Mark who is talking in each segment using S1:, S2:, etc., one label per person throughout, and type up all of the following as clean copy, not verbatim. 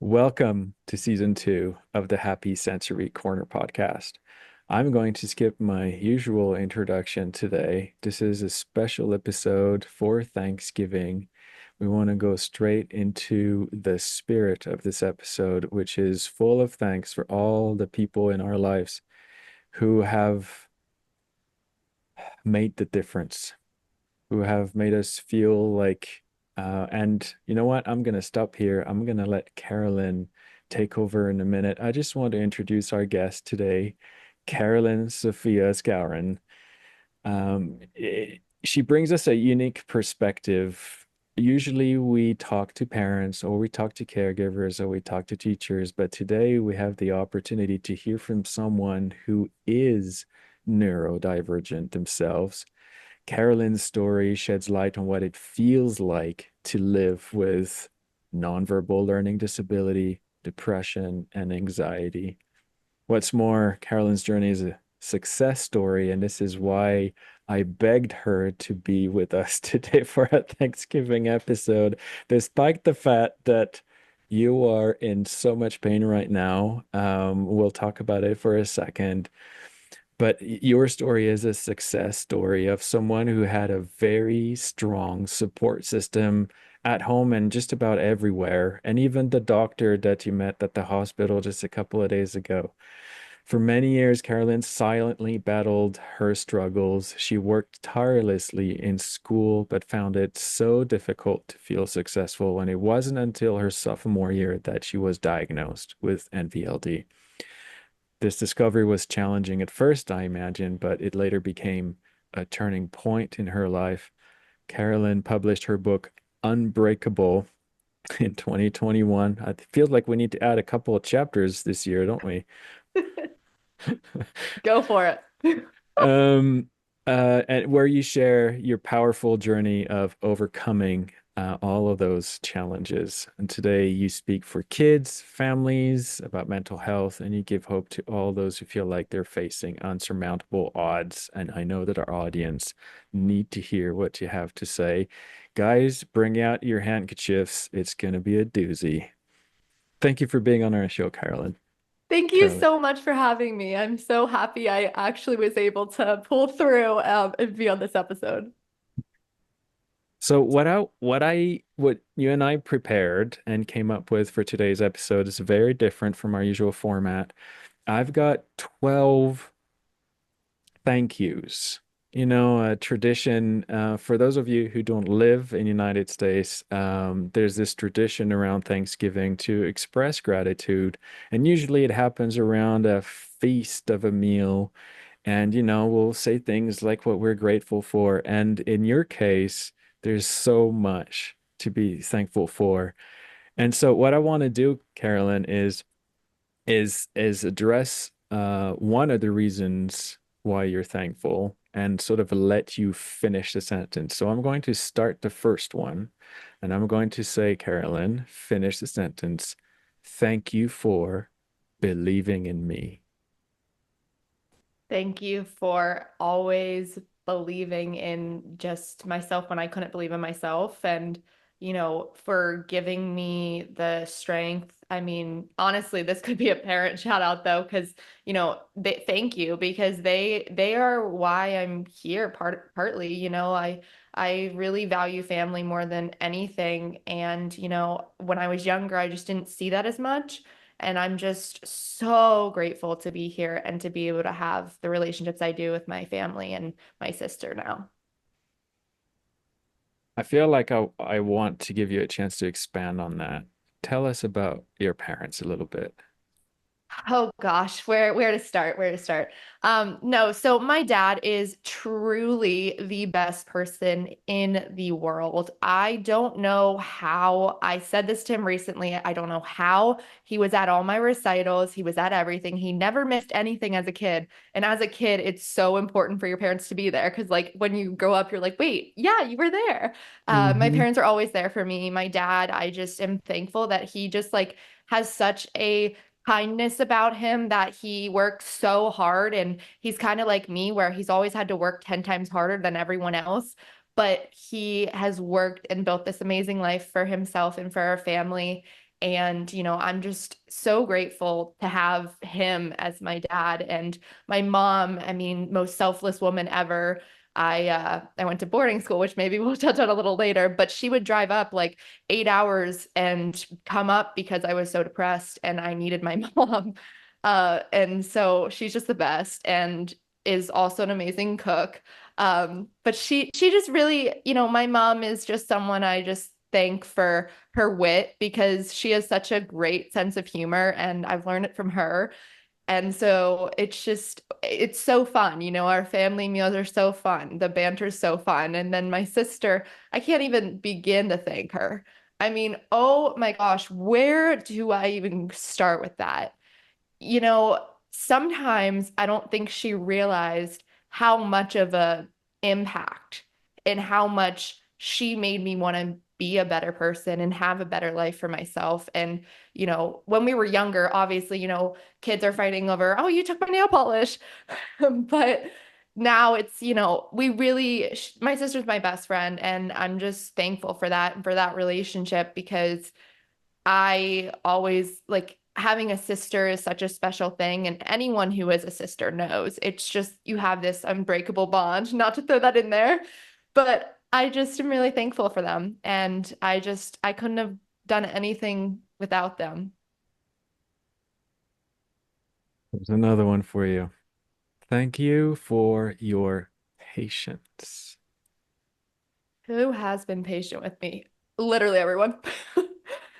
S1: Welcome to season 2 of the Happy Sensory Corner podcast. I'm going to skip my usual introduction today. This is a special episode for Thanksgiving. We want to go straight into the spirit of this episode, which is full of thanks for all the people in our lives who have made the difference, who have made us feel like, and you know what? I'm going to stop here. I'm going to let Carolyn take over in a minute. I just want to introduce our guest today, Carolyn Sophia Skowron. She brings us a unique perspective. Usually we talk to parents or we talk to caregivers or we talk to teachers, but today we have the opportunity to hear from someone who is neurodivergent themselves. Carolyn's story sheds light on what it feels like to live with nonverbal learning disability, depression, and anxiety. What's more, Carolyn's journey is a success story, and this is why I begged her to be with us today for a Thanksgiving episode, despite the fact that you are in so much pain right now. We'll talk about it for a second. But your story is a success story of someone who had a very strong support system at home and just about everywhere. And even the doctor that you met at the hospital just a couple of days ago. For many years, Carolyn silently battled her struggles. She worked tirelessly in school, but found it so difficult to feel successful. And it wasn't until her sophomore year that she was diagnosed with NVLD. This discovery was challenging at first, I imagine, but it later became a turning point in her life. Carolyn published her book, Unbreakable, in 2021. I feel like we need to add a couple of chapters this year, don't we?
S2: Go for it.
S1: Um, and where you share your powerful journey of overcoming all of those challenges. And today you speak for kids, families, about mental health, and you give hope to all those who feel like they're facing unsurmountable odds. And I know that our audience need to hear what you have to say. Guys, bring out your handkerchiefs. It's going to be a doozy. Thank you for being on our show, Carolyn.
S2: Thank you
S1: Carolyn.
S2: so much for having me. I'm so happy I actually was able to pull through and be on this episode.
S1: So what you and I prepared and came up with for today's episode is very different from our usual format. I've got 12 thank yous. You know, a tradition for those of you who don't live in the United States, there's this tradition around Thanksgiving to express gratitude, and usually it happens around a feast of a meal. And, you know, we'll say things like what we're grateful for. And in your case, there's so much to be thankful for. And so what I want to do, Carolyn, is address one of the reasons why you're thankful and sort of let you finish the sentence. So I'm going to start the first one and I'm going to say, Carolyn, finish the sentence. Thank you for believing in me.
S2: Thank you for always believing in just myself when I couldn't believe in myself and, for giving me the strength. I mean, honestly, this could be a parent shout out though, because, thank you because they are why I'm here partly, I really value family more than anything. And, when I was younger, I just didn't see that as much. And I'm just so grateful to be here and to be able to have the relationships I do with my family and my sister now.
S1: I feel like I want to give you a chance to expand on that. Tell us about your parents a little bit.
S2: Oh gosh, where to start? Where to start? No, so my dad is truly the best person in the world. I don't know how I said this to him recently. I don't know how he was at all my recitals. He was at everything. He never missed anything as a kid. And as a kid, it's so important for your parents to be there because like when you grow up, you're like, wait, yeah, you were there. My
S1: Hmm.
S2: parents are always there for me. My dad, I just am thankful that he just like has such a kindness about him that he works so hard and he's kind of like me where he's always had to work 10 times harder than everyone else, but he has worked and built this amazing life for himself and for our family. And, I'm just so grateful to have him as my dad. And my mom, I mean, most selfless woman ever. I went to boarding school, which maybe we'll touch on a little later, but she would drive up like 8 hours and come up because I was so depressed and I needed my mom. And so she's just the best and is also an amazing cook. But she just really, my mom is just someone I just thank for her wit because she has such a great sense of humor and I've learned it from her. And so it's so fun. Our family meals are so fun. The banter is so fun. And then my sister, I can't even begin to thank her. I mean, oh my gosh, where do I even start with that? Sometimes I don't think she realized how much of a impact and how much she made me want to be a better person and have a better life for myself. And, when we were younger, obviously, kids are fighting over, oh, you took my nail polish. But now it's, my sister's my best friend, and I'm just thankful for that and for that relationship because I always like having a sister is such a special thing. And anyone who is a sister knows it's just you have this unbreakable bond, not to throw that in there. But I just am really thankful for them. And I couldn't have done anything without them.
S1: There's another one for you. Thank you for your patience.
S2: Who has been patient with me? Literally everyone.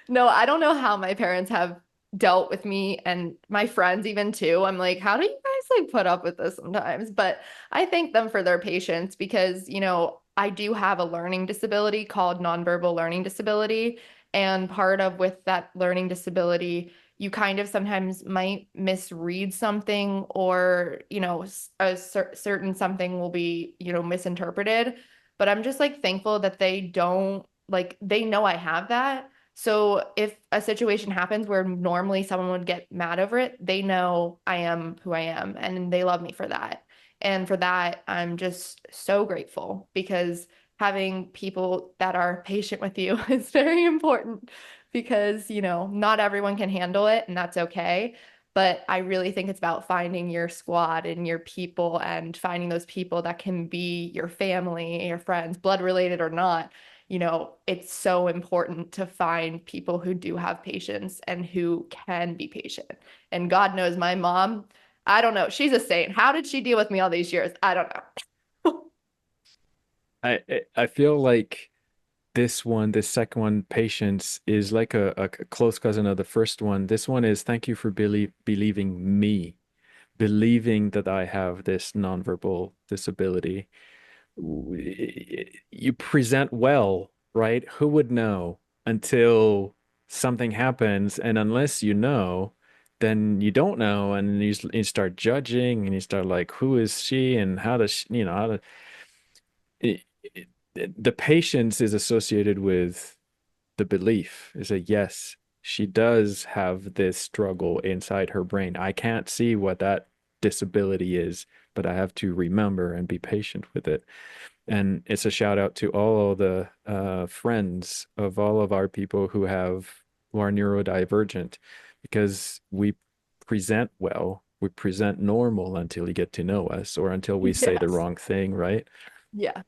S2: No, I don't know how my parents have dealt with me and my friends even too. I'm like, how do you guys like put up with this sometimes? But I thank them for their patience because, I do have a learning disability called nonverbal learning disability. And part of with that learning disability, you kind of sometimes might misread something or, certain something will be, misinterpreted. But I'm just like thankful that they don't like they know I have that. So if a situation happens where normally someone would get mad over it, they know I am who I am and they love me for that. And for that, I'm just so grateful because having people that are patient with you is very important because, not everyone can handle it and that's okay. But I really think it's about finding your squad and your people and finding those people that can be your family, your friends, blood related or not. It's so important to find people who do have patience and who can be patient. And God knows my mom, I don't know, she's a saint. How did she deal with me all these years? I don't know.
S1: I feel like this second one, patience, is like a close cousin of the first one. This one is thank you for believing me, believing that I have this nonverbal disability. You present well, right? Who would know until something happens? And unless you know, then you don't know. And you start judging and you start like, who is she and how does she, how to, it, the patience is associated with the belief is a yes, she does have this struggle inside her brain. I can't see what that disability is, but I have to remember and be patient with it. And it's a shout out to all the friends of all of our people who are neurodivergent because we present well, we present normal until you get to know us or until we say the
S2: Yes.
S1: wrong thing, right?
S2: Yeah.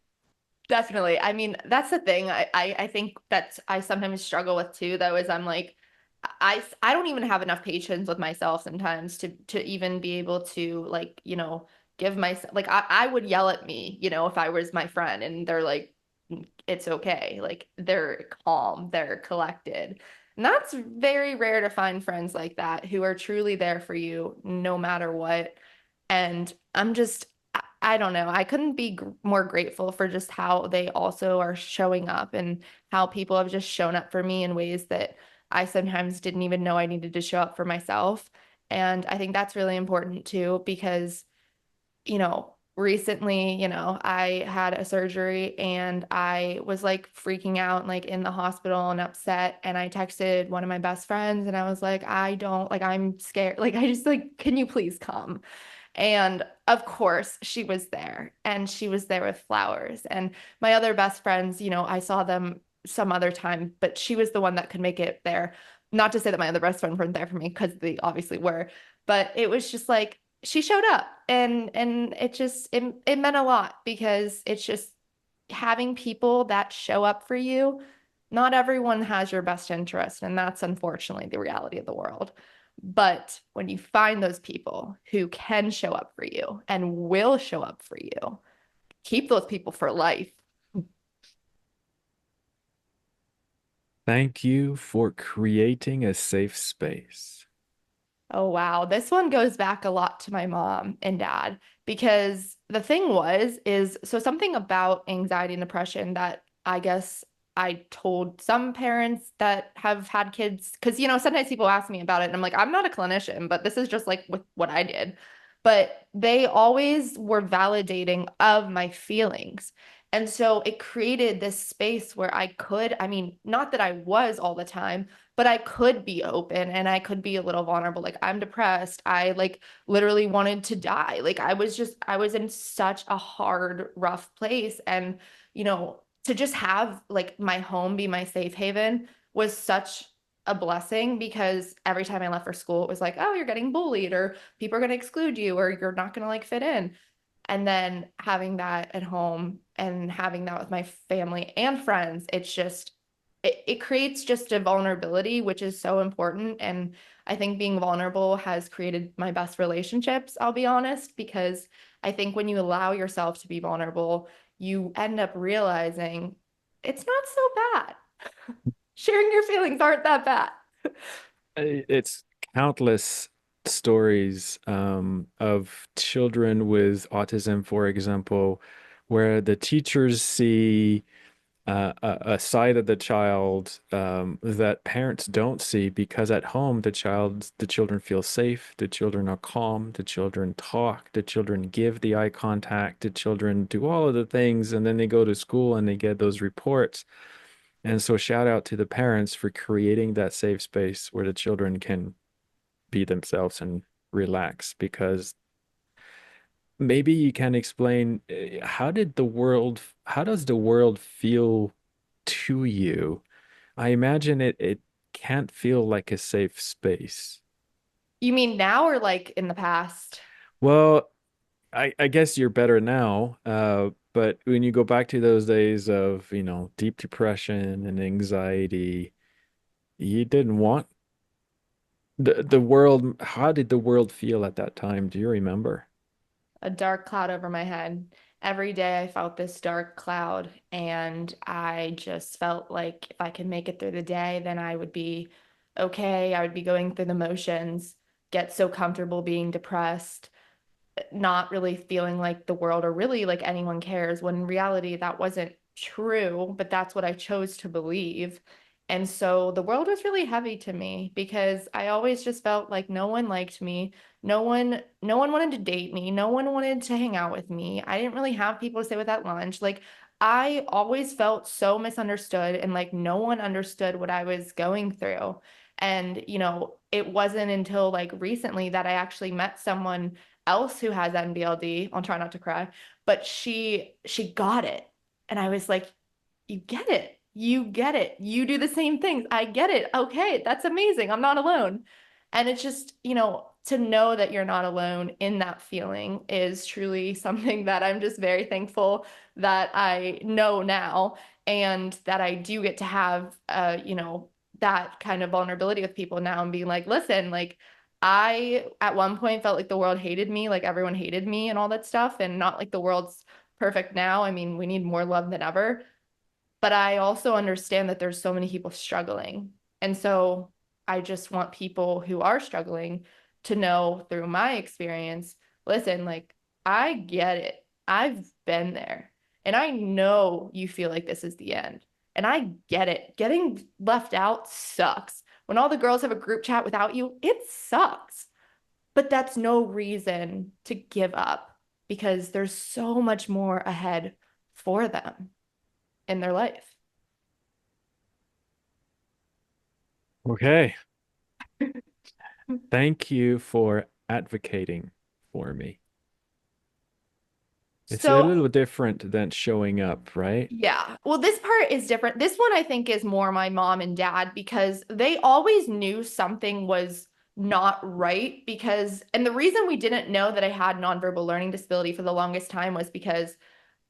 S2: Definitely. I mean, that's the thing. I think that I sometimes struggle with too, though, is I'm like, I don't even have enough patience with myself sometimes to even be able to like, give myself like I would yell at me, if I was my friend and they're like, it's okay. Like they're calm, they're collected. And that's very rare to find friends like that who are truly there for you no matter what. And I don't know. I couldn't be more grateful for just how they also are showing up and how people have just shown up for me in ways that I sometimes didn't even know I needed to show up for myself. And I think that's really important too, because, recently, I had a surgery and I was like freaking out, like in the hospital and upset. And I texted one of my best friends and I was like, I don't, like, I'm scared. Like, I just like, can you please come? And of course, she was there and she was there with flowers. And my other best friends, I saw them some other time, but she was the one that could make it there. Not to say that my other best friends weren't there for me because they obviously were, but it was just like she showed up and it meant a lot because it's just having people that show up for you. Not everyone has your best interest, and that's unfortunately the reality of the world. But when you find those people who can show up for you and will show up for you, keep those people for life.
S1: Thank you for creating a safe space.
S2: Oh, wow. This one goes back a lot to my mom and dad because the thing is so something about anxiety and depression that I guess I told some parents that have had kids because, sometimes people ask me about it and I'm like, I'm not a clinician, but this is just like what I did. But they always were validating of my feelings. And so it created this space where I could, I mean, not that I was all the time, but I could be open and I could be a little vulnerable. Like I'm depressed. I like literally wanted to die. Like I was in such a hard, rough place. And, to just have like my home be my safe haven was such a blessing because every time I left for school, it was like, oh, you're getting bullied or people are going to exclude you or you're not going to like fit in. And then having that at home and having that with my family and friends, it creates just a vulnerability, which is so important. And I think being vulnerable has created my best relationships, I'll be honest, because I think when you allow yourself to be vulnerable, you end up realizing it's not so bad. Sharing your feelings aren't that bad.
S1: It's countless stories of children with autism, for example, where the teachers see a side of the child that parents don't see because at home the children feel safe, the children are calm, the children talk, the children give the eye contact, the children do all of the things, and then they go to school and they get those reports. And so shout out to the parents for creating that safe space where the children can be themselves and relax because maybe you can explain how does the world feel to you? I imagine it can't feel like a safe space.
S2: You mean now or like in the past?
S1: Well, I guess you're better now, but when you go back to those days of, deep depression and anxiety, you didn't want the world. How did the world feel at that time? Do you remember?
S2: A dark cloud over my head. Every day I felt this dark cloud, and I just felt like if I could make it through the day, then I would be okay. I would be going through the motions, get so comfortable being depressed, not really feeling like the world or really like anyone cares, when in reality that wasn't true, but that's what I chose to believe. And so the world was really heavy to me because I always just felt like no one liked me. No one wanted to date me. No one wanted to hang out with me. I didn't really have people to sit with at lunch. Like I always felt so misunderstood and like no one understood what I was going through. And, it wasn't until like recently that I actually met someone else who has NBLD. I'll try not to cry, but she got it. And I was like, you get it. You get it. You do the same things. I get it. Okay, that's amazing. I'm not alone. And it's just, to know that you're not alone in that feeling is truly something that I'm just very thankful that I know now and that I do get to have that kind of vulnerability with people now and being like, listen, like I at one point felt like the world hated me, like everyone hated me and all that stuff, and not like the world's perfect now. I mean, we need more love than ever. But I also understand that there's so many people struggling. And so I just want people who are struggling to know through my experience, listen, like I get it. I've been there. And I know you feel like this is the end. And I get it. Getting left out sucks. When all the girls have a group chat without you, it sucks. But that's no reason to give up because there's so much more ahead for them in their life.
S1: Okay. Thank you for advocating for me. It's a
S2: So
S1: little different than showing up, right?
S2: yeah. Well, this part is different. This one I think is more my mom and dad because they always knew something was not right and the reason we didn't know that I had nonverbal learning disability for the longest time was because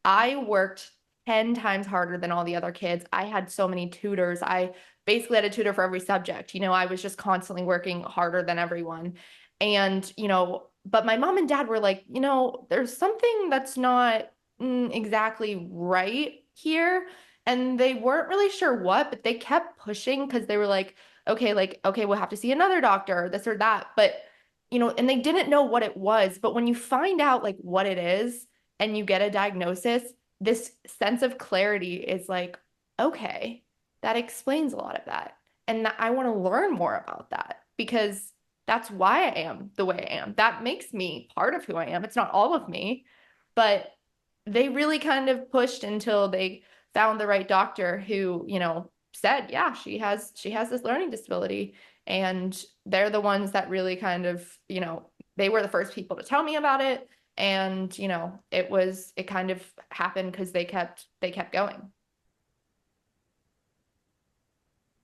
S2: I worked 10 times harder than all the other kids. I had so many tutors. I basically had a tutor for every subject. I was just constantly working harder than everyone. And, but my mom and dad were like, there's something that's not exactly right here. And they weren't really sure what, but they kept pushing because they were like, okay, we'll have to see another doctor, this or that. But, and they didn't know what it was. But when you find out like what it is, and you get a diagnosis, this sense of clarity is like, okay, that explains a lot of that. And I want to learn more about that because that's why I am the way I am. That makes me part of who I am. It's not all of me, but they really kind of pushed until they found the right doctor who, said, yeah, she has this learning disability. And they're the ones that really kind of, they were the first people to tell me about it and it kind of happened because they kept going.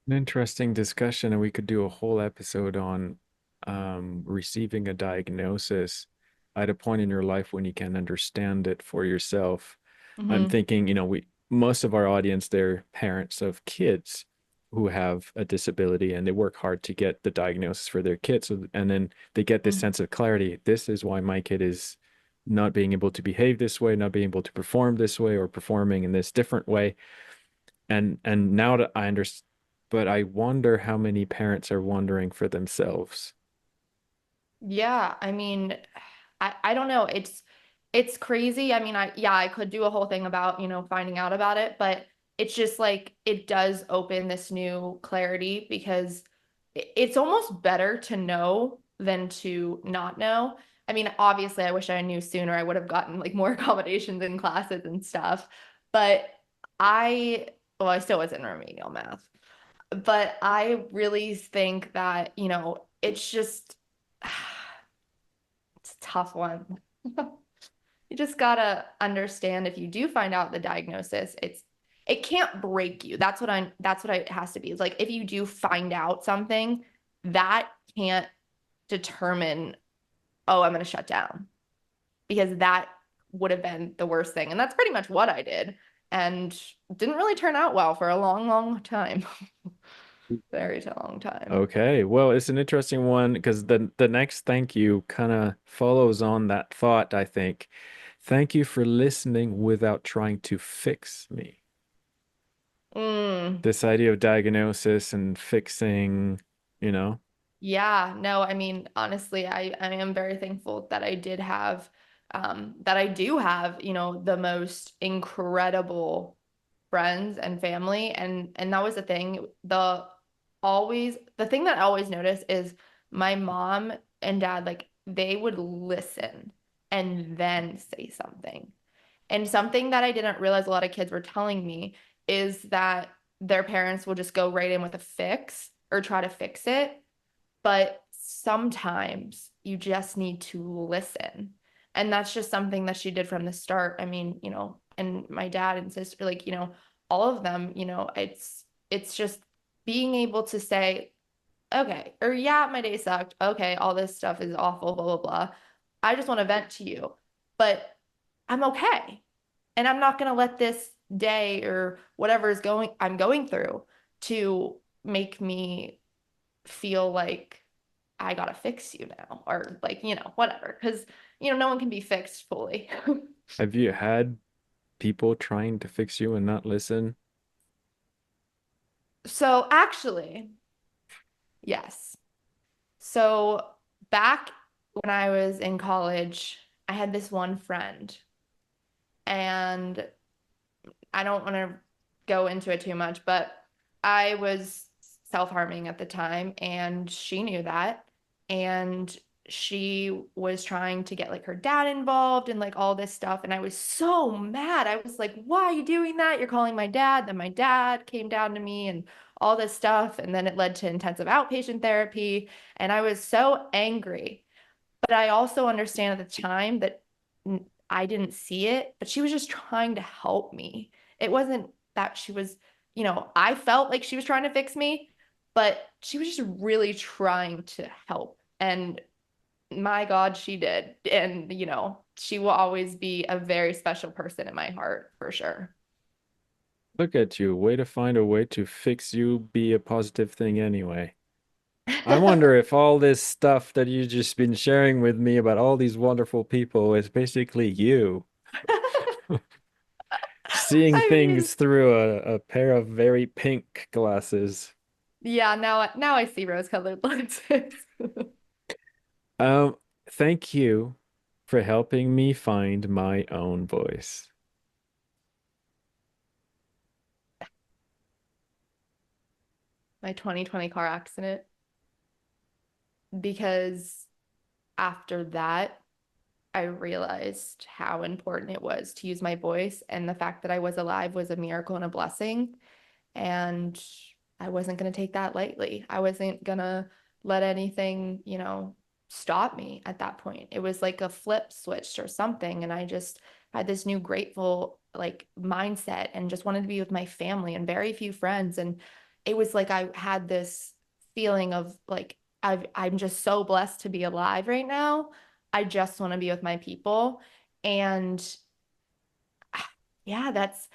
S1: An interesting discussion, and we could do a whole episode on receiving a diagnosis at a point in your life when you can understand it for yourself. I'm
S2: Hmm.
S1: thinking, we most of our audience, they're parents of kids who have a disability and they work hard to get the diagnosis for their kids. So, and then they get this sense of clarity. This is why my kid is not being able to behave this way, not being able to perform this way, or performing in this different way. And now that I understand, but I wonder how many parents are wondering for themselves.
S2: Yeah, I mean, I don't know. It's crazy. I mean, I could do a whole thing about, finding out about it, but it's just like it does open this new clarity because it's almost better to know than to not know. I mean, obviously, I wish I knew sooner. I would have gotten like more accommodations in classes and stuff. But I, well, I still was in remedial math, but I really think that, it's just it's a tough one. You just gotta understand if you do find out the diagnosis, it can't break you. That's what it has to be. It's like if you do find out something, that can't determine, oh, I'm gonna shut down. Because that would have been the worst thing. And that's pretty much what I did. And didn't really turn out well for a long, long time. Very long time.
S1: Okay, well, it's an interesting one because the next thank you kind of follows on that thought, I think. Thank you for listening without trying to fix me.
S2: Mm.
S1: This idea of diagnosis and fixing, you know.
S2: Yeah, no, I mean, honestly, I am very thankful that that I do have, the most incredible friends and family. And that was the thing. The thing that I always notice is my mom and dad, like, they would listen and then say something. And something that I didn't realize a lot of kids were telling me is that their parents will just go right in with a fix or try to fix it, but sometimes you just need to listen. And that's just something that she did from the start. I mean, and my dad and sister, like, all of them, it's just being able to say, okay, or yeah, my day sucked. Okay, all this stuff is awful, blah, blah, blah. I just want to vent to you, but I'm okay. And I'm not going to let this day or whatever I'm going through to make me feel like I gotta fix you now or like, whatever. Because, no one can be fixed fully.
S1: Have you had people trying to fix you and not listen?
S2: So actually, yes. So back when I was in college, I had this one friend, and I don't want to go into it too much, but I was self-harming at the time, and she knew that. And she was trying to get like her dad involved and like all this stuff. And I was so mad. I was like, why are you doing that? You're calling my dad. Then my dad came down to me and all this stuff. And then it led to intensive outpatient therapy. And I was so angry. But I also understand at the time that I didn't see it, but she was just trying to help me. It wasn't that she was, I felt like she was trying to fix me, but she was just really trying to help. And my God, she did. And, she will always be a very special person in my heart for sure.
S1: Look at you, way to find a way to fix you be a positive thing anyway. I wonder if all this stuff that you've just been sharing with me about all these wonderful people is basically you seeing
S2: I mean,
S1: things through a pair of very pink glasses.
S2: yeah, now I see rose-colored lenses.
S1: Um, Thank you for helping me find my own voice.
S2: My 2020 car accident, because after that, I realized how important it was to use my voice, and the fact that I was alive was a miracle and a blessing. And I wasn't going to take that lightly. I wasn't going to let anything, stop me at that point. It was like a flip switched or something. And I just had this new grateful like mindset and just wanted to be with my family and very few friends. And it was like I had this feeling of like, I'm just so blessed to be alive right now. I just want to be with my people. And yeah, that's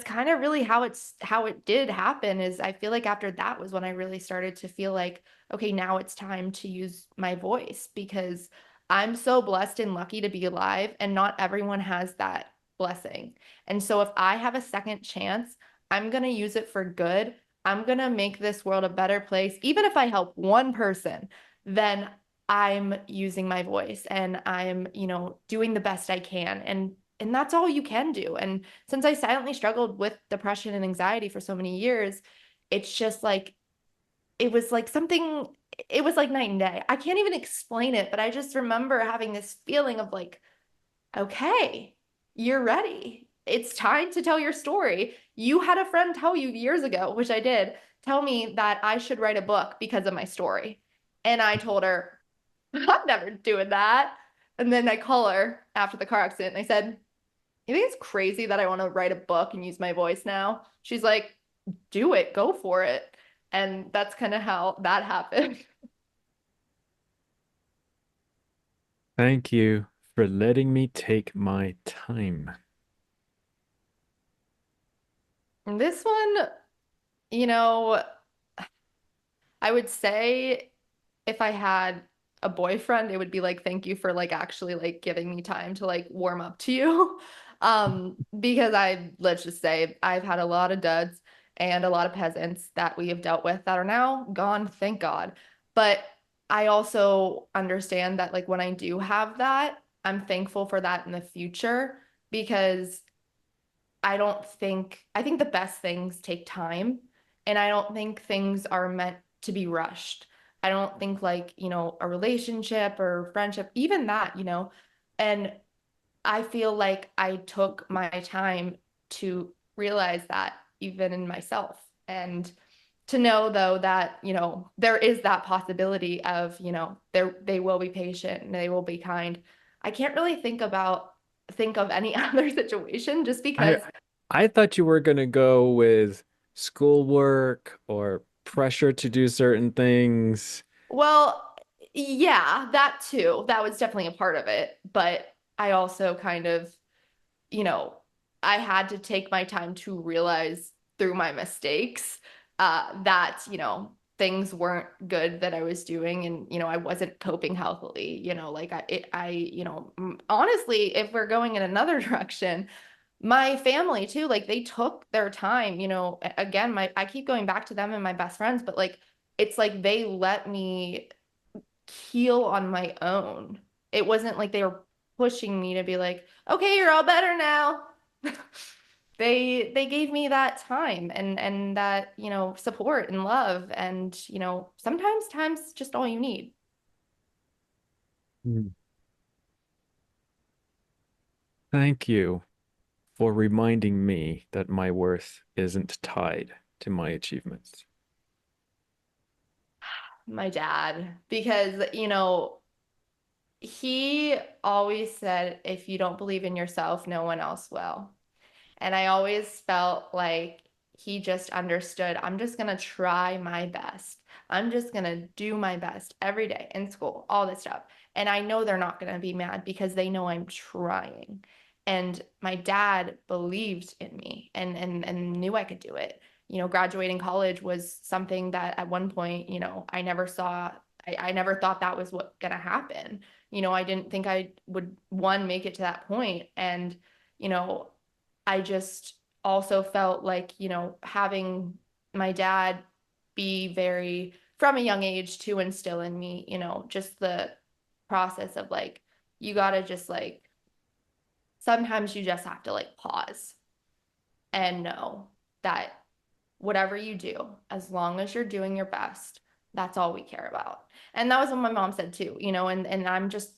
S2: kind of really how it did happen. Is I feel like after that was when I really started to feel like, okay, now it's time to use my voice, because I'm so blessed and lucky to be alive, and not everyone has that blessing. And so if I have a second chance, I'm going to use it for good. I'm going to make this world a better place. Even if I help one person, then I'm using my voice and I'm, doing the best I can. And that's all you can do. And since I silently struggled with depression and anxiety for so many years, it's just like it was like something, it was like night and day. I can't even explain it, but I just remember having this feeling of like, okay, you're ready. It's time to tell your story. You had a friend tell you years ago, which I did, tell me that I should write a book because of my story. And I told her, I'm never doing that. And then I call her after the car accident and I said, you think it's crazy that I want to write a book and use my voice now? She's like, do it, go for it. And that's kind of how that happened.
S1: Thank you for letting me take my time.
S2: And this one, you know, I would say if I had a boyfriend, it would be like, thank you for like actually like giving me time to like warm up to you. Because let's just say I've had a lot of duds and a lot of peasants that we have dealt with that are now gone, thank God. But I also understand that like when I do have that, I'm thankful for that in the future, because I think the best things take time, and I don't think things are meant to be rushed. I don't think like, a relationship or friendship, even that, and I feel like I took my time to realize that even in myself, and to know though that, there is that possibility of, they will be patient and they will be kind. I can't really think of any other situation just
S1: I
S2: because.
S1: I thought you were gonna go with schoolwork or pressure to do certain things.
S2: Well, yeah, that too. That was definitely a part of it. But I also kind of, you know, I had to take my time to realize through my mistakes that, things weren't good that I was doing, and, I wasn't coping healthily, like honestly, if we're going in another direction, my family too, like they took their time, again, I keep going back to them and my best friends, but like it's like they let me heal on my own. It wasn't like they were pushing me to be like, okay, you're all better now. They gave me that time and that, support and love. And, sometimes time's just all you need.
S1: Hmm. Thank you for reminding me that my worth isn't tied to my achievements.
S2: My dad, because, He always said, if you don't believe in yourself, no one else will. And I always felt like he just understood, I'm just going to try my best. I'm just going to do my best every day in school, all this stuff. And I know they're not going to be mad because they know I'm trying. And my dad believed in me and knew I could do it. Graduating college was something that at one point, I never saw, I never thought that was what gonna happen. I didn't think I would one make it to that point. And, you know, I just also felt like, having my dad be very, from a young age to instill in me, just the process of like, you gotta just like, sometimes you just have to like pause and know that whatever you do, as long as you're doing your best, that's all we care about. And that was what my mom said too, and I'm just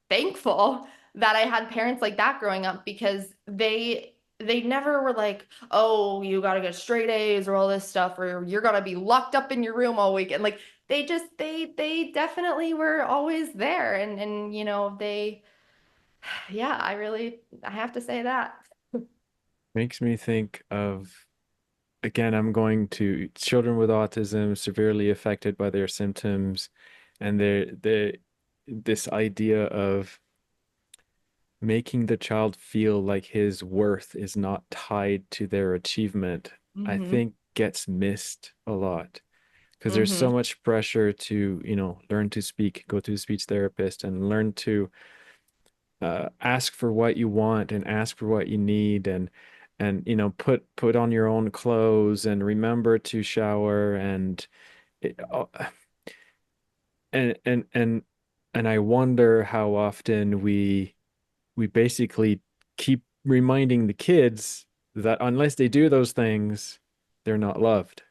S2: thankful that I had parents like that growing up because they never were like, oh, you gotta get straight A's or all this stuff, or you're gonna be locked up in your room all weekend. Like they definitely were always there. And they yeah, I have to say that.
S1: Makes me think of, again, I'm going to children with autism severely affected by their symptoms, and this idea of making the child feel like his worth is not tied to their achievement, I
S2: Hmm.
S1: think gets missed a lot because there's so
S2: Hmm.
S1: much pressure to, learn to speak, go to a speech therapist, and learn to ask for what you want and ask for what you need, and put on your own clothes and remember to shower, it, uh, and and and and I wonder how often we basically keep reminding the kids that unless they do those things, they're not loved,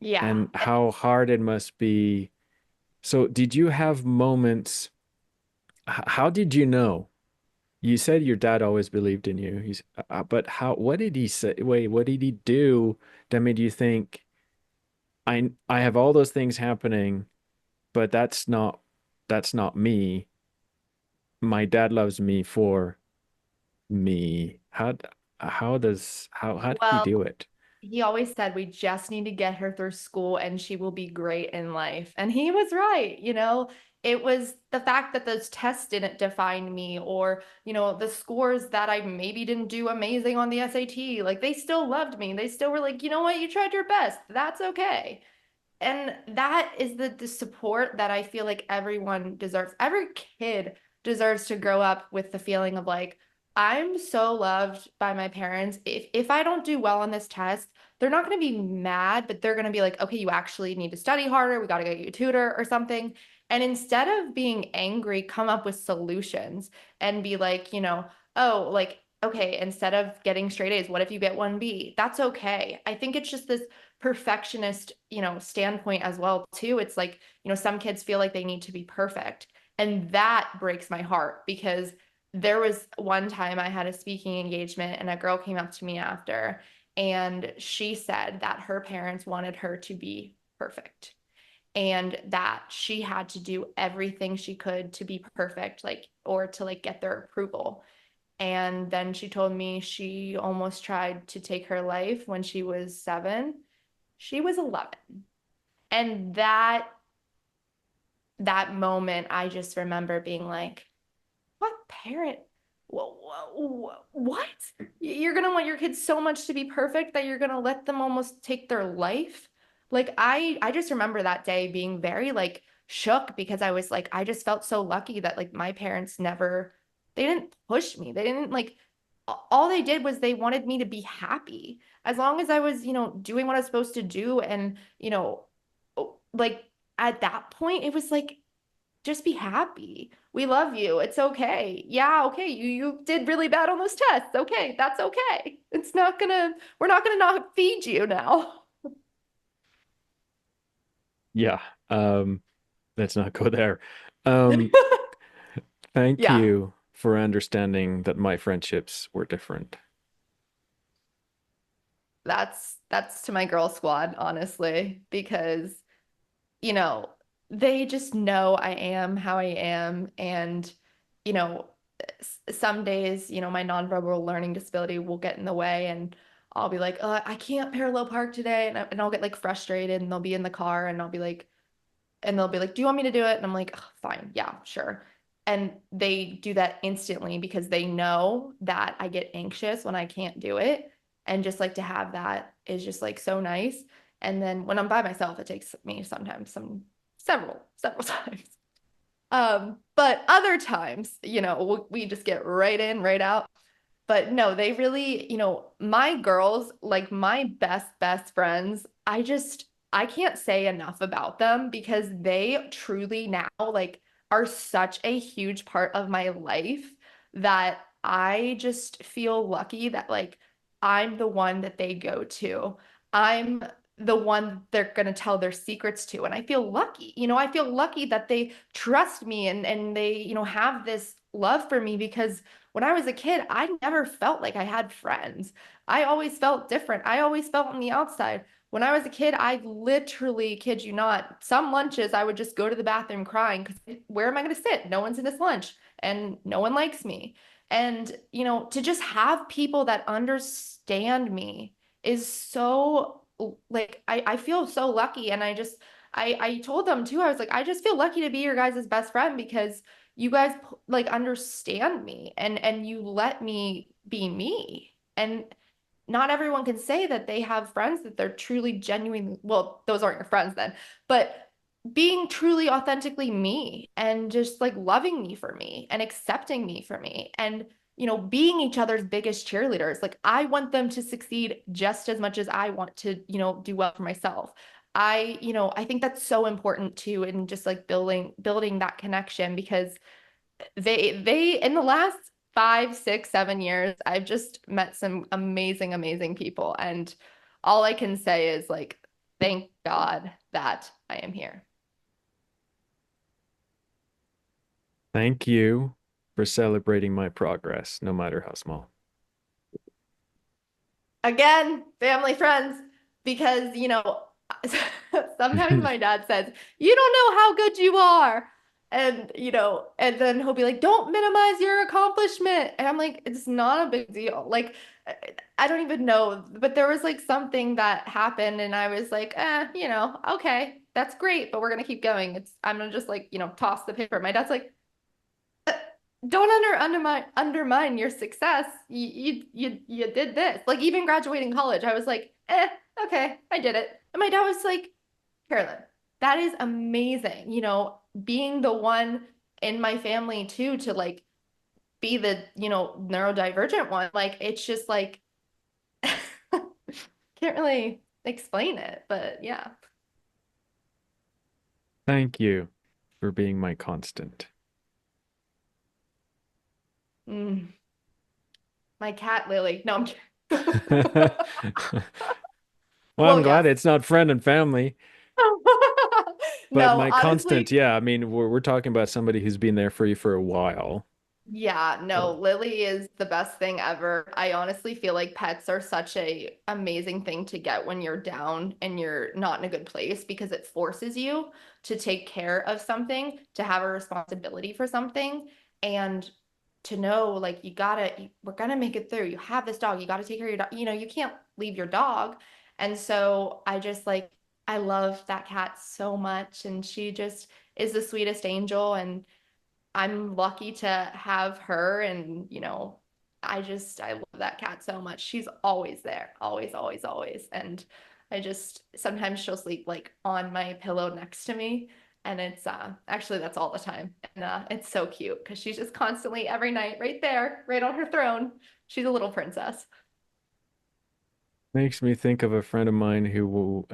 S2: Yeah.
S1: and how hard it must be. So did you have moments, how did you know? You said your dad always believed in you. But what did he say? Wait, what did he do that made you think, I have all those things happening, but that's not me. My dad loves me for me. How did he
S2: Well,
S1: do it?
S2: he always said we just need to get her through school and she will be great in life. And he was right, It was the fact that those tests didn't define me or, the scores that I maybe didn't do amazing on the SAT. Like they still loved me. They still were like, you know what, you tried your best. That's okay. And that is the support that I feel like everyone deserves. Every kid deserves to grow up with the feeling of like, I'm so loved by my parents. If I don't do well on this test, they're not going to be mad, but they're going to be like, okay, you actually need to study harder. We got to get you a tutor or something. And instead of being angry, come up with solutions and be like, oh, like, okay, instead of getting straight A's, what if you get 1B? That's okay. I think it's just this perfectionist, standpoint as well too. It's like, some kids feel like they need to be perfect. And that breaks my heart because there was one time I had a speaking engagement and a girl came up to me after and she said that her parents wanted her to be perfect and that she had to do everything she could to be perfect, like, or to like get their approval. And then she told me she almost tried to take her life when she was 7. She was 11. And that moment, I just remember being like, what parent? What? You're gonna want your kids so much to be perfect that you're gonna let them almost take their life? Like I just remember that day being very like shook because I was like, I just felt so lucky that like my parents never, they didn't push me. They didn't like, all they did was they wanted me to be happy. As long as I was, doing what I was supposed to do and, like at that point, it was like, just be happy. We love you. It's okay. Yeah, okay. You did really bad on those tests. Okay, that's okay. We're not gonna not feed you now.
S1: Yeah. Um, let's not go there. Um, Thank
S2: Yeah,
S1: you for understanding that my friendships were different.
S2: that's to my girl squad, honestly, because, you know, they just know I am how I am. And, you know, some days, my nonverbal learning disability will get in the way and I'll be like, I can't parallel park today. And I'll get like frustrated and they'll be in the car and I'll be like, and they'll be like, do you want me to do it? And I'm like, "Ugh, fine. Yeah, sure." And they do that instantly because they know that I get anxious when I can't do it. And just like to have that is just like so nice. And then when I'm by myself, it takes me sometimes several times. But other times, we just get right in, right out. But no, they really, my girls, like my best friends, I can't say enough about them because they truly now like are such a huge part of my life that I just feel lucky that like I'm the one that they go to. I'm the one they're going to tell their secrets to. And I feel lucky. I feel lucky that they trust me and they, have this love for me because when I was a kid, I never felt like I had friends. I always felt different. I always felt on the outside. When I was a kid, I literally, kid you not, some lunches I would just go to the bathroom crying because where am I going to sit? No one's in this lunch and no one likes me. And, to just have people that understand me is so like I feel so lucky. And I told them too, I was like, I just feel lucky to be your guys' best friend because you guys like understand me and you let me be me. And not everyone can say that they have friends that they're truly genuine. Well, those aren't your friends then, but being truly authentically me and just like loving me for me and accepting me for me and being each other's biggest cheerleaders. Like I want them to succeed just as much as I want to, do well for myself. I think that's so important too in just like building that connection because they in the last 5, 6, 7 years, I've just met some amazing people. And all I can say is like, thank God that I am here.
S1: Thank you for celebrating my progress, no matter how small.
S2: Again, family, friends, because, sometimes my dad says, you don't know how good you are. And, and then he'll be like, don't minimize your accomplishment. And I'm like, it's not a big deal. Like, I don't even know. But there was like something that happened, and I was like, okay, that's great, but we're gonna keep going. I'm gonna just like, toss the paper. My dad's like, don't undermine your success. You did this. Like even graduating college, I was like, okay, I did it. And my dad was like, Carolyn, that is amazing. Being the one in my family too to like be the, neurodivergent one. Like it's just like can't really explain it, but yeah.
S1: Thank you for being my constant.
S2: Mm, my cat Lily. No, I'm kidding.
S1: Well,
S2: Well,
S1: I'm glad
S2: yes.
S1: it's not friend and family, but
S2: No,
S1: my constant,
S2: honestly,
S1: yeah, I mean, we're talking about somebody who's been there for you for a while.
S2: yeah, no,
S1: So
S2: Lily is the best thing ever. I honestly feel like pets are such a amazing thing to get when you're down and you're not in a good place because it forces you to take care of something, to have a responsibility for something, and to know like we're gonna make it through. You have this dog, you gotta take care of your dog. You can't leave your dog. And so I just like I love that cat so much, and she just is the sweetest angel and I'm lucky to have her and I love that cat so much. She's always there. Always, always, always. And I just sometimes she'll sleep like on my pillow next to me and it's actually that's all the time. And it's so cute because she's just constantly every night right there, right on her throne. She's a little princess.
S1: makes me think of a friend of mine who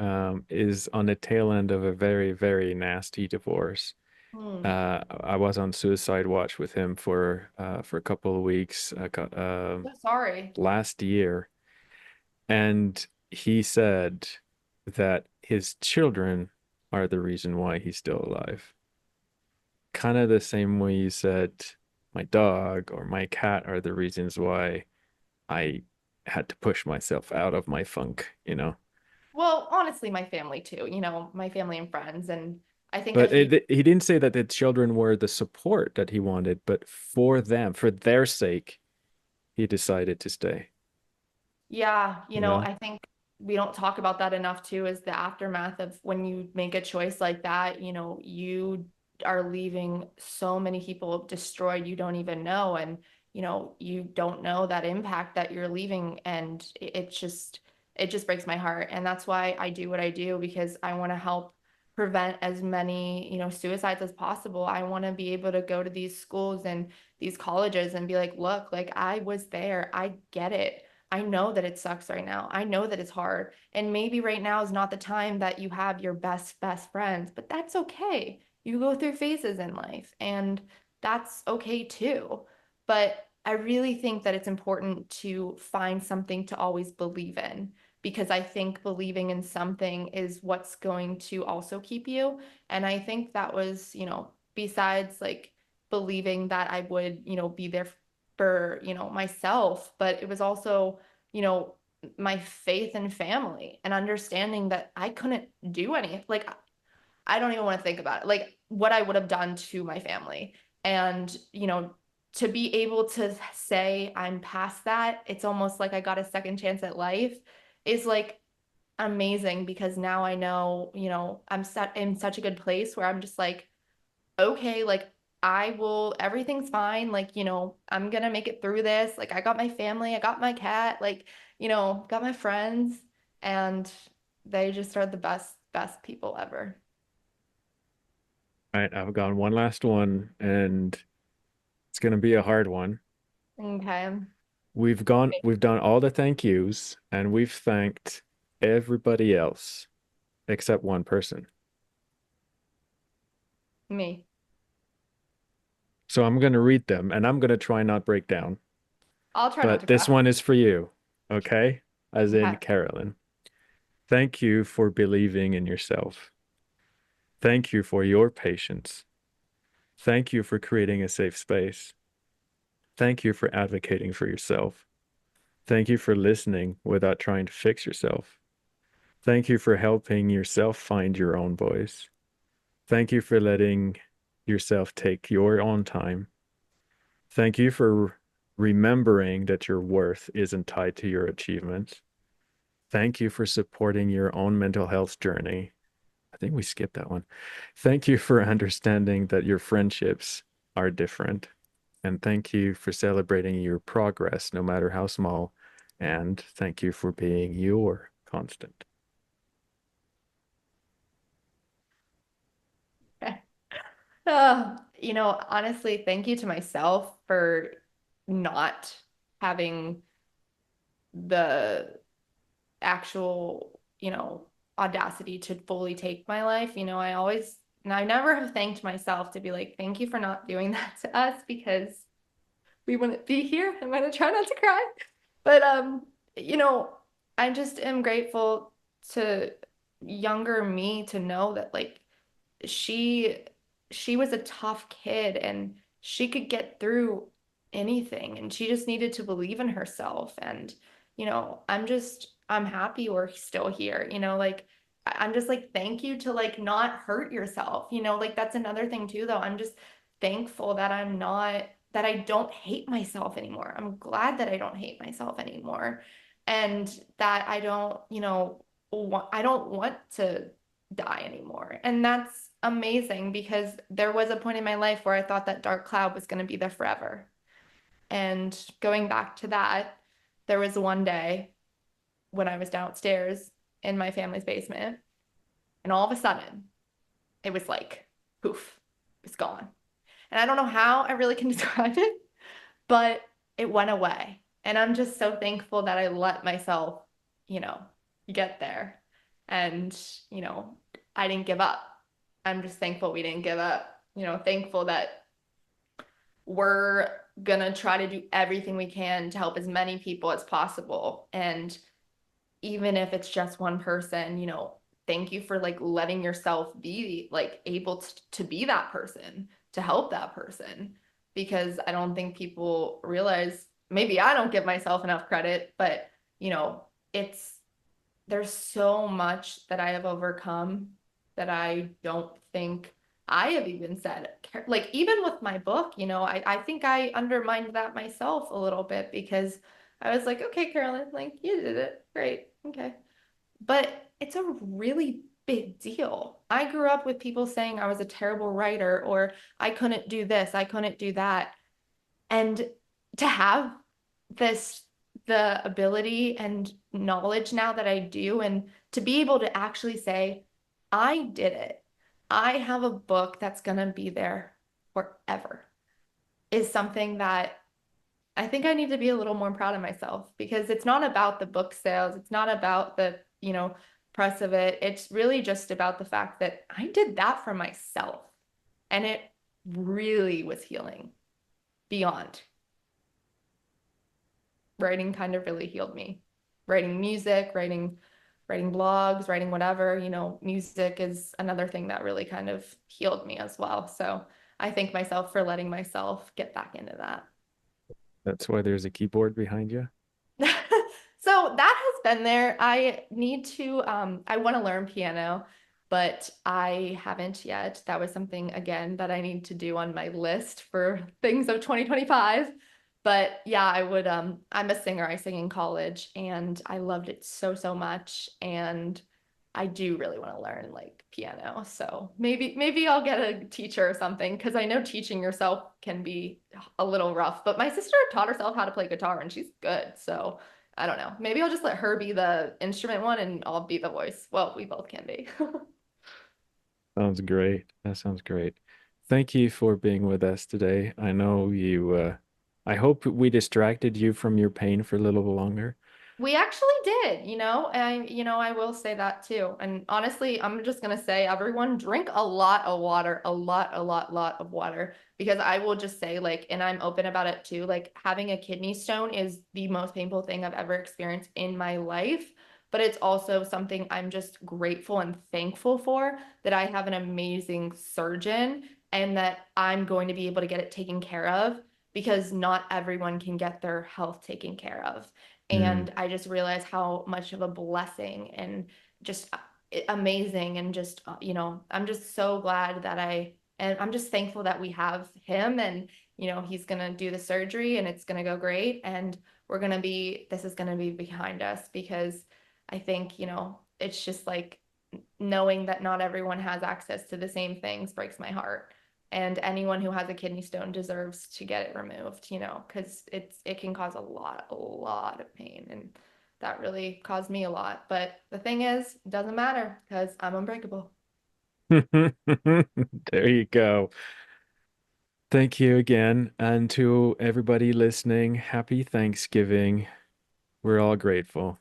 S1: is on the tail end of a very, very nasty divorce.
S2: Hmm.
S1: I was on suicide watch with him for a couple of weeks
S2: So sorry.
S1: last year, and he said that his children are the reason why he's still alive. Kind of the same way you said my dog or my cat are the reasons why I had to push myself out of my funk, you know?
S2: Well, honestly, my family too, my family and friends. And I think a
S1: But
S2: huge,
S1: he didn't say that the children were the support that he wanted, but for them, for their sake, he decided to stay,
S2: yeah,
S1: you know?
S2: I think we don't talk about that enough too, is the aftermath of when you make a choice like that, you are leaving so many people destroyed you don't even know. And, you don't know that impact that you're leaving. And it just breaks my heart. And that's why I do what I do, because I want to help prevent as many, suicides as possible. I want to be able to go to these schools and these colleges and be like, look, like I was there. I get it. I know that it sucks right now. I know that it's hard. And maybe right now is not the time that you have your best friends, but that's okay. You go through phases in life, and that's okay too. But I really think that it's important to find something to always believe in, because I think believing in something is what's going to also keep you. And I think that was, besides like believing that I would, be there for, myself, but it was also, you know, my faith and family and understanding that I couldn't do any, like, I don't even want to think about it, like what I would have done to my family. And, to be able to say I'm past that, it's almost like I got a second chance at life, is like amazing, because now I know, I'm set in such a good place where I'm just like, okay, like I will, everything's fine. Like, I'm gonna make it through this. Like, I got my family, I got my cat, like, got my friends, and they just are the best people ever.
S1: All right, I've got one last one, and it's going to be a hard one.
S2: Okay.
S1: We've done all the thank yous, and we've thanked everybody else except one person.
S2: Me.
S1: So I'm going to read them, and I'm going to try not break down.
S2: I'll try not to
S1: But this
S2: cry.
S1: one is for you, okay? As in
S2: Okay.
S1: Carolyn. Thank you for believing in yourself. Thank you for your patience. Thank you for creating a safe space. Thank you for advocating for yourself. Thank you for listening without trying to fix yourself. Thank you for helping yourself find your own voice. Thank you for letting yourself take your own time. Thank you for remembering that your worth isn't tied to your achievements. Thank you for supporting your own mental health journey. I think we skipped that one. Thank you for understanding that your friendships are different. And thank you for celebrating your progress, no matter how small. And thank you for being your constant.
S2: Honestly, thank you to myself for not having the actual, audacity to fully take my life. And I never have thanked myself to be like, thank you for not doing that to us, because we wouldn't be here. I'm gonna try not to cry. But you know, I just am grateful to younger me to know that like she she was a tough kid, and she could get through anything, and she just needed to believe in herself. And I'm happy we're still here. Like I'm just like, thank you to like not hurt yourself. Like that's another thing too, though. I'm just thankful that I don't hate myself anymore. I'm glad that I don't hate myself anymore, and that I don't want to die anymore. And that's amazing, because there was a point in my life where I thought that dark cloud was going to be there forever. And going back to that, there was one day when I was downstairs in my family's basement, and all of a sudden, it was like, poof, it's gone. And I don't know how I really can describe it, but it went away. And I'm just so thankful that I let myself, you know, get there. And, you know, I didn't give up. I'm just thankful we didn't give up. Thankful that we're gonna try to do everything we can to help as many people as possible. And even if it's just one person, thank you for like letting yourself be like able to be that person, to help that person. Because I don't think people realize, maybe I don't give myself enough credit, but you know, it's there's so much that I have overcome that I don't think I have even said. Like even with my book, I think I undermined that myself a little bit because I was like, okay, Carolyn, like you did it. Great. Okay. But it's a really big deal. I grew up with people saying I was a terrible writer or I couldn't do this, I couldn't do that. And to have this, the ability and knowledge now that I do, and to be able to actually say, I did it. I have a book that's going to be there forever is something that I think I need to be a little more proud of myself because it's not about the book sales. It's not about the, press of it. It's really just about the fact that I did that for myself and it really was healing beyond. Writing kind of really healed me. Writing music, writing blogs, writing whatever, music is another thing that really kind of healed me as well. So I thank myself for letting myself get back into that.
S1: That's why there's a keyboard behind you.
S2: So that has been there. I want to learn piano, but I haven't yet. That was something again that I need to do on my list for things of 2025. But yeah, I'm a singer. I sing in college and I loved it so, so much. And I do really want to learn like piano. So maybe I'll get a teacher or something because I know teaching yourself can be a little rough. But my sister taught herself how to play guitar and she's good. So I don't know. Maybe I'll just let her be the instrument one and I'll be the voice. Well, we both can be.
S1: Sounds great. That sounds great. Thank you for being with us today. I know I hope we distracted you from your pain for a little longer.
S2: We actually did, I will say that too. And honestly, I'm just gonna say everyone drink a lot of water, a lot of water. Because I will just say, like, and I'm open about it too, like having a kidney stone is the most painful thing I've ever experienced in my life. But it's also something I'm just grateful and thankful for that I have an amazing surgeon and that I'm going to be able to get it taken care of because not everyone can get their health taken care of.
S1: Mm.
S2: And I just realized how much of a blessing and just amazing. And just, I'm just so glad and I'm just thankful that we have him and, he's going to do the surgery and it's going to go great. And this is going to be behind us because I think, it's just like knowing that not everyone has access to the same things breaks my heart. And anyone who has a kidney stone deserves to get it removed, because it can cause a lot of pain. And that really caused me a lot. But the thing is, it doesn't matter because I'm unbreakable.
S1: There you go. Thank you again. And to everybody listening, happy Thanksgiving. We're all grateful.